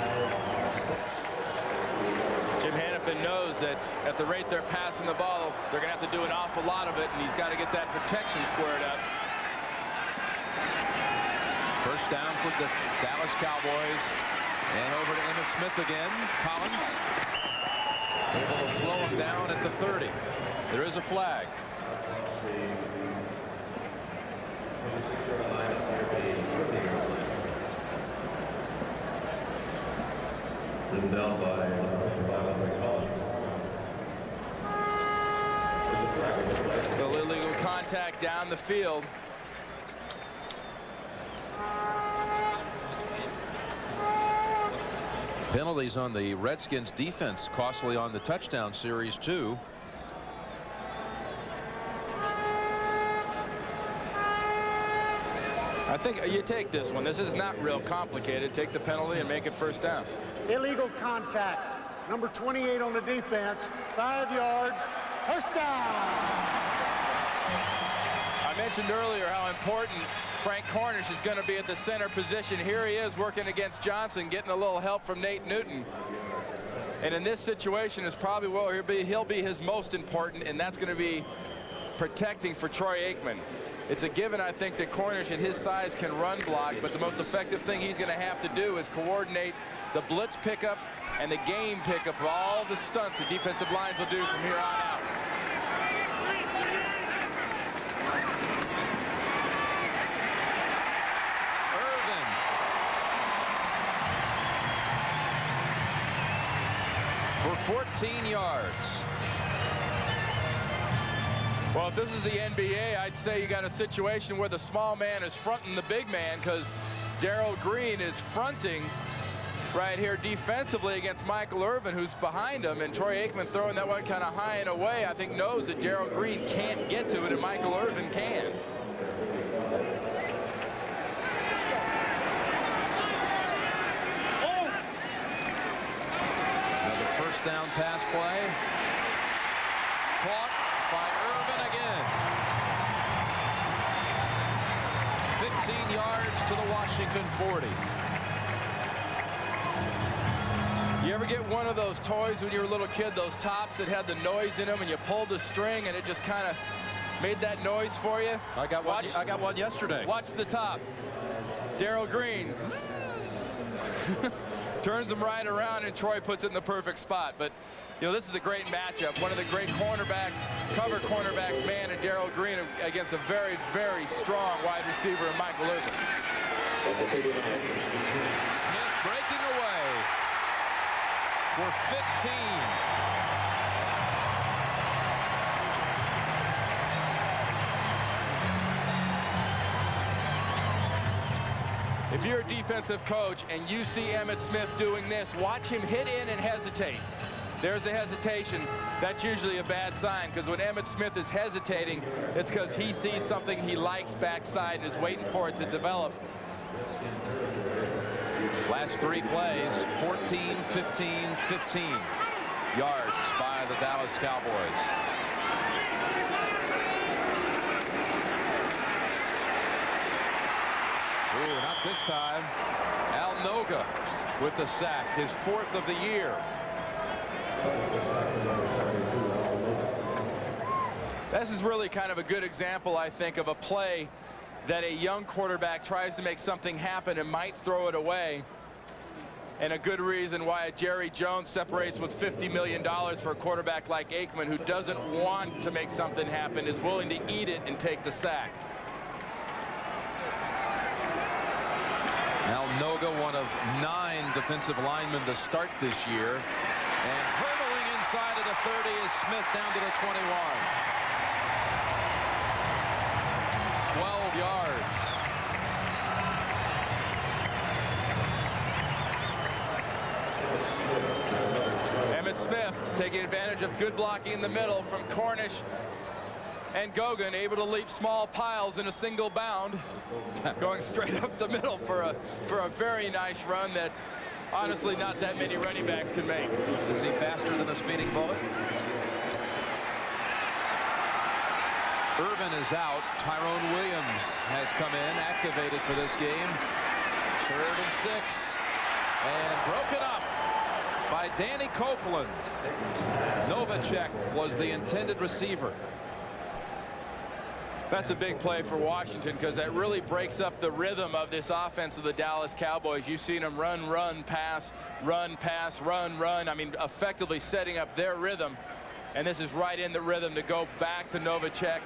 Speaker 2: Jim Hannafin knows that at the rate they're passing the ball, they're going to have to do an awful lot of it, and he's got to get that protection squared up.
Speaker 1: First down for the Dallas Cowboys. And over to Emmitt Smith again. Collins able to slow him down at the 30. There is a flag.
Speaker 31: Down by
Speaker 2: The illegal contact down the field.
Speaker 1: Penalties on the Redskins defense, costly on the touchdown series too.
Speaker 2: I think you take this one. This is not real complicated. Take the penalty and make it first down.
Speaker 3: Illegal contact. Number 28 on the defense. 5 yards. First down.
Speaker 2: I mentioned earlier how important Frank Cornish is going to be at the center position. Here he is working against Johnson, getting a little help from Nate Newton. And in this situation is probably where he'll be his most important, and that's going to be protecting for Troy Aikman. It's a given, I think, that Cornish at his size can run block, but the most effective thing he's going to have to do is coordinate the blitz pickup and the game pickup of all the stunts the defensive lines will do from here on out.
Speaker 1: For 14 yards.
Speaker 2: Well, if this is the NBA, I'd say you got a situation where the small man is fronting the big man, because Darrell Green is fronting right here defensively against Michael Irvin, who's behind him, and Troy Aikman throwing that one kind of high and away, I think knows that Darrell Green can't get to it, and Michael Irvin can.
Speaker 1: Down pass play. Caught by Irvin again. 15 yards to the Washington 40.
Speaker 2: You ever get one of those toys when you were a little kid, those tops that had the noise in them, and you pulled the string and it just kind of made that noise for you?
Speaker 1: I got one yesterday.
Speaker 2: Watch the top. Darryl Green turns him right around, and Troy puts it in the perfect spot. But, you know, this is a great matchup. One of the great cornerbacks, cover cornerbacks, man, and Darryl Green against a very, very strong wide receiver in Michael Irvin.
Speaker 1: Smith breaking away for 15.
Speaker 2: If you're a defensive coach and you see Emmitt Smith doing this, watch him hit in and hesitate. There's a hesitation. That's usually a bad sign, because when Emmitt Smith is hesitating, it's because he sees something he likes backside and is waiting for it to develop.
Speaker 1: Last 3 plays, 14, 15, 15 yards by the Dallas Cowboys. Ooh, not this time. Al Noga with the sack, his 4th of the year.
Speaker 2: This is really kind of a good example, I think, of a play that a young quarterback tries to make something happen and might throw it away. And a good reason why Jerry Jones separates with $50 million for a quarterback like Aikman, who doesn't want to make something happen, is willing to eat it and take the sack.
Speaker 1: Al Noga, one of 9 defensive linemen to start this year. And hurtling inside of the 30 is Smith down to the 21. 12 yards.
Speaker 2: Emmitt Smith taking advantage of good blocking in the middle from Cornish and Gogan, able to leap small piles in a single bound, going straight up the middle for a very nice run that honestly not that many running backs can make.
Speaker 1: Is he faster than a speeding bullet? Irvin is out. Tyrone Williams has come in, activated for this game. 3rd and 6, and broken up by Danny Copeland. Novacek was the intended receiver.
Speaker 2: That's a big play for Washington, because that really breaks up the rhythm of this offense of the Dallas Cowboys. You've seen them run, run, pass, run, pass, run, run. I mean, effectively setting up their rhythm. And this is right in the rhythm to go back to Novacek.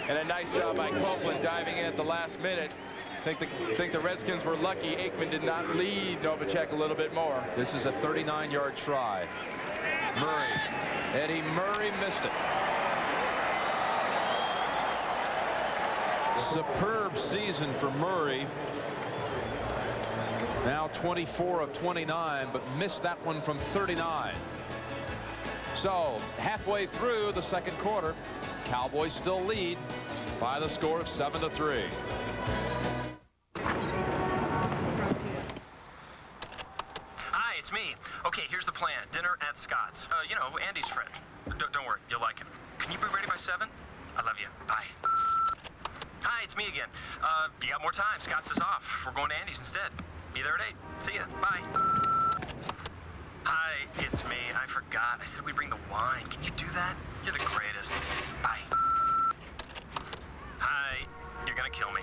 Speaker 2: And a nice job by Copeland diving in at the last minute. I think the Redskins were lucky Aikman did not lead Novacek a little bit more.
Speaker 1: This is a 39-yard try. Murray. Eddie Murray missed it. Superb season for Murray. Now 24 of 29, but missed that one from 39. So halfway through the second quarter, Cowboys still lead by the score of 7-3.
Speaker 5: Hi, it's me. Okay, here's the plan. Dinner at Scott's. You know, Andy's friend. Don't worry, you'll like him. Can you be ready by 7? I love you. Bye. Hi, it's me again. You got more time. Scott's is off. We're going to Andy's instead. Be there at 8. See ya. Bye. Hi, it's me. I forgot. I said we'd bring the wine. Can you do that? You're the greatest. Bye. Hi. You're gonna kill me.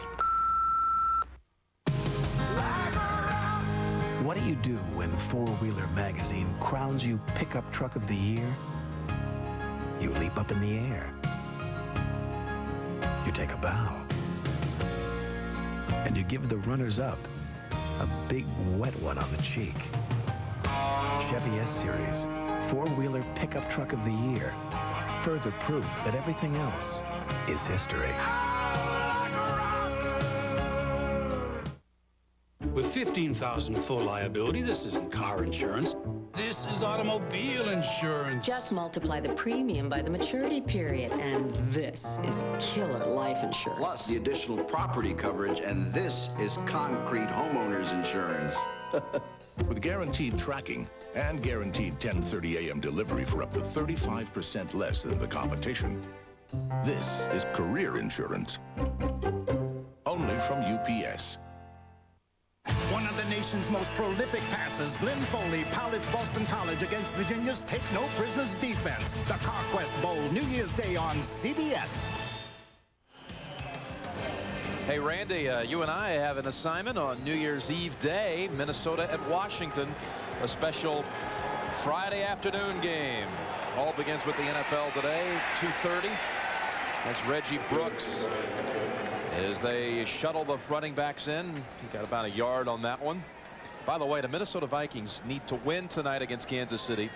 Speaker 27: What do you do when 4-Wheeler Magazine crowns you Pickup Truck of the Year? You leap up in the air. You take a bow. And you give the runners-up a big wet one on the cheek. Chevy S-Series, 4-Wheeler Pickup Truck of the Year. Further proof that everything else is history.
Speaker 6: With $15,000 full liability, this isn't car insurance. This is automobile insurance.
Speaker 25: Just multiply the premium by the maturity period, and this is killer life insurance.
Speaker 7: Plus the additional property coverage, and this is concrete homeowners insurance.
Speaker 8: With guaranteed tracking and guaranteed 10:30 a.m. delivery for up to 35% less than the competition, this is career insurance. Only from UPS.
Speaker 9: One of the nation's most prolific passers, Glenn Foley pilots Boston College against Virginia's take-no-prisoners defense. The Conquest Bowl, New Year's Day on CBS.
Speaker 1: Hey, Randy, you and I have an assignment on New Year's Eve day, Minnesota at Washington, a special Friday afternoon game. All begins with the NFL today, 2:30. That's Reggie Brooks as they shuttle the running backs in. He got about a yard on that one. By the way, the Minnesota Vikings need to win tonight against Kansas City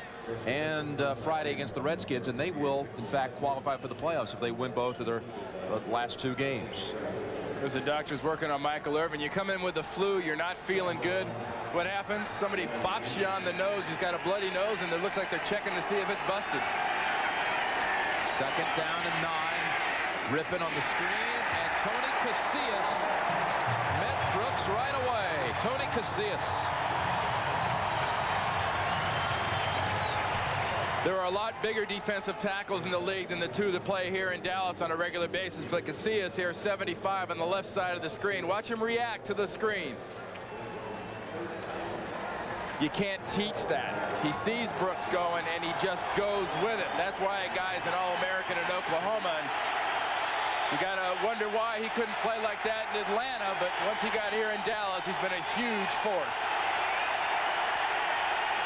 Speaker 1: and Friday against the Redskins, and they will, in fact, qualify for the playoffs if they win both of their last two games.
Speaker 2: As the doctor's working on Michael Irvin, you come in with the flu, you're not feeling good. What happens? Somebody bops you on the nose. He's got a bloody nose, and it looks like they're checking to see if it's busted.
Speaker 1: Second down and 9. Ripping on the screen, and Tony Casillas met Brooks right away. Tony Casillas.
Speaker 2: There are a lot bigger defensive tackles in the league than the two that play here in Dallas on a regular basis, but Casillas here, 75 on the left side of the screen. Watch him react to the screen. You can't teach that. He sees Brooks going, and he just goes with it. That's why a guy's an All-American in Oklahoma. And you gotta wonder why he couldn't play like that in Atlanta, but once he got here in Dallas, he's been a huge force.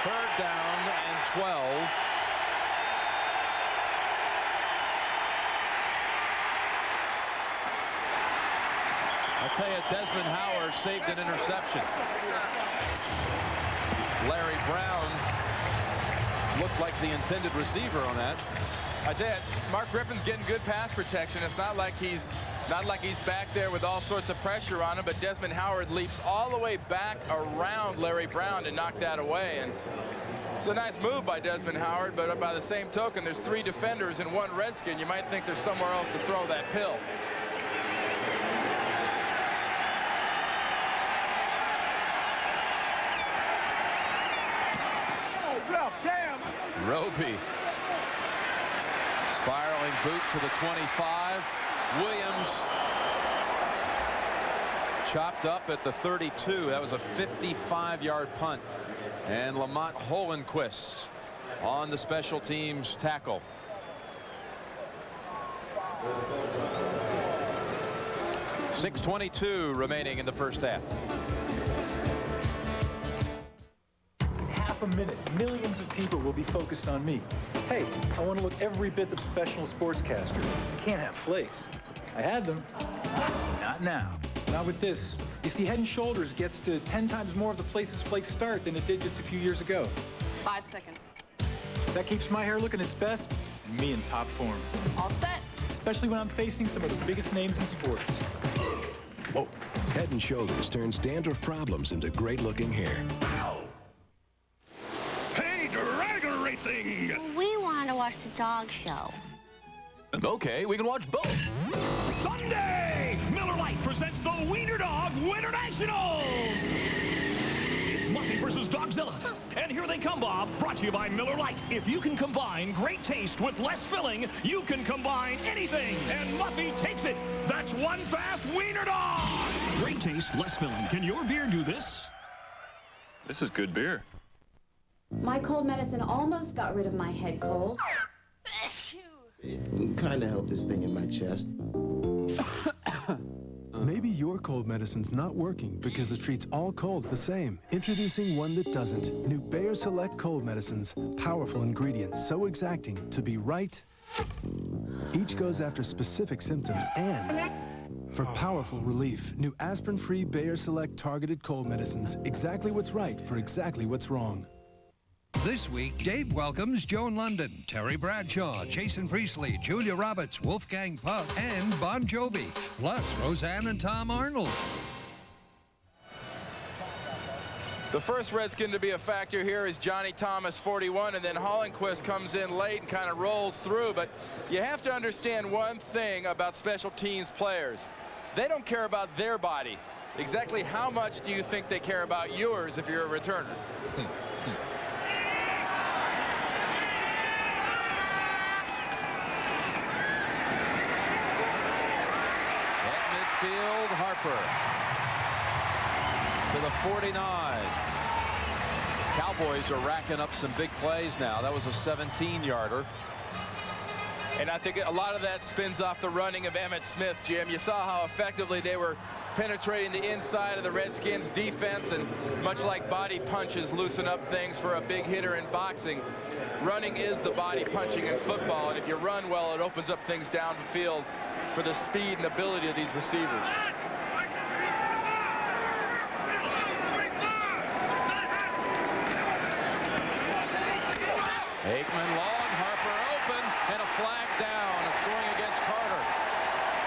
Speaker 1: Third down and 12. I'll tell you, Desmond Howard saved an interception. Larry Brown looked like the intended receiver on that.
Speaker 2: I tell you, Mark Griffin's getting good pass protection. It's not like he's back there with all sorts of pressure on him, but Desmond Howard leaps all the way back around Larry Brown to knock that away. And it's a nice move by Desmond Howard, but by the same token, there's 3 defenders and 1 Redskin. You might think there's somewhere else to throw that pill.
Speaker 1: Roby. Spiraling boot to the 25. Williams chopped up at the 32. That was a 55-yard punt. And Lamont Holenquist on the special teams tackle. .622 remaining in the first half.
Speaker 10: A minute, millions of people will be focused on me. Hey, I want to look every bit the professional sportscaster. I can't have flakes. I had them. Not now. Not with this. You see, Head & Shoulders gets to 10 times more of the places flakes start than it did just a few years ago.
Speaker 12: 5 seconds.
Speaker 10: That keeps my hair looking its best and me in top form.
Speaker 12: All set.
Speaker 10: Especially when I'm facing some of the biggest names in sports.
Speaker 26: Whoa. Head & Shoulders turns dandruff problems into great-looking hair.
Speaker 13: We want to watch the dog show.
Speaker 14: Okay, we can watch both.
Speaker 15: Sunday! Miller Lite presents the Wiener Dog Winter Nationals! It's Muffy versus Dogzilla. And here they come, Bob. Brought to you by Miller Lite. If you can combine great taste with less filling, you can combine anything. And Muffy takes it. That's one fast Wiener Dog! Great taste, less filling. Can your beer do this?
Speaker 14: This is good beer.
Speaker 16: My cold medicine almost got rid of my head cold.
Speaker 17: It kind of helped this thing in my chest.
Speaker 24: Maybe your cold medicine's not working because it treats all colds the same. Introducing one that doesn't. New Bayer Select Cold Medicines. Powerful ingredients so exacting to be right. Each goes after specific symptoms and for powerful relief. New aspirin-free Bayer Select targeted cold medicines. Exactly what's right for exactly what's wrong.
Speaker 18: This week, Dave welcomes Joan London, Terry Bradshaw, Jason Priestley, Julia Roberts, Wolfgang Puck, and Bon Jovi, plus Roseanne and Tom Arnold.
Speaker 2: The first Redskin to be a factor here is Johnny Thomas, 41, and then Holenquist comes in late and kind of rolls through. But you have to understand one thing about special teams players. They don't care about their body. Exactly how much do you think they care about yours if you're a returner?
Speaker 1: At midfield, Harper. To to the 49. Cowboys are racking up some big plays now. That was a 17-yarder.
Speaker 2: And I think a lot of that spins off the running of Emmitt Smith, Jim. You saw how effectively they were penetrating the inside of the Redskins defense, and much like body punches loosen up things for a big hitter in boxing, running is the body punching in football, and if you run well, it opens up things down the field for the speed and ability of these receivers.
Speaker 1: Aikman long, Harper open, and a flag down. It's going against Carter.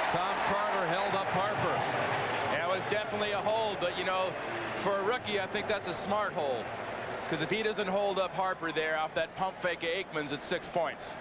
Speaker 1: Tom Carter held up Harper.
Speaker 2: That was definitely a hold, but you know, for a rookie, I think that's a smart hold. Because if he doesn't hold up Harper there off that pump fake of Aikman's, it's 6 points.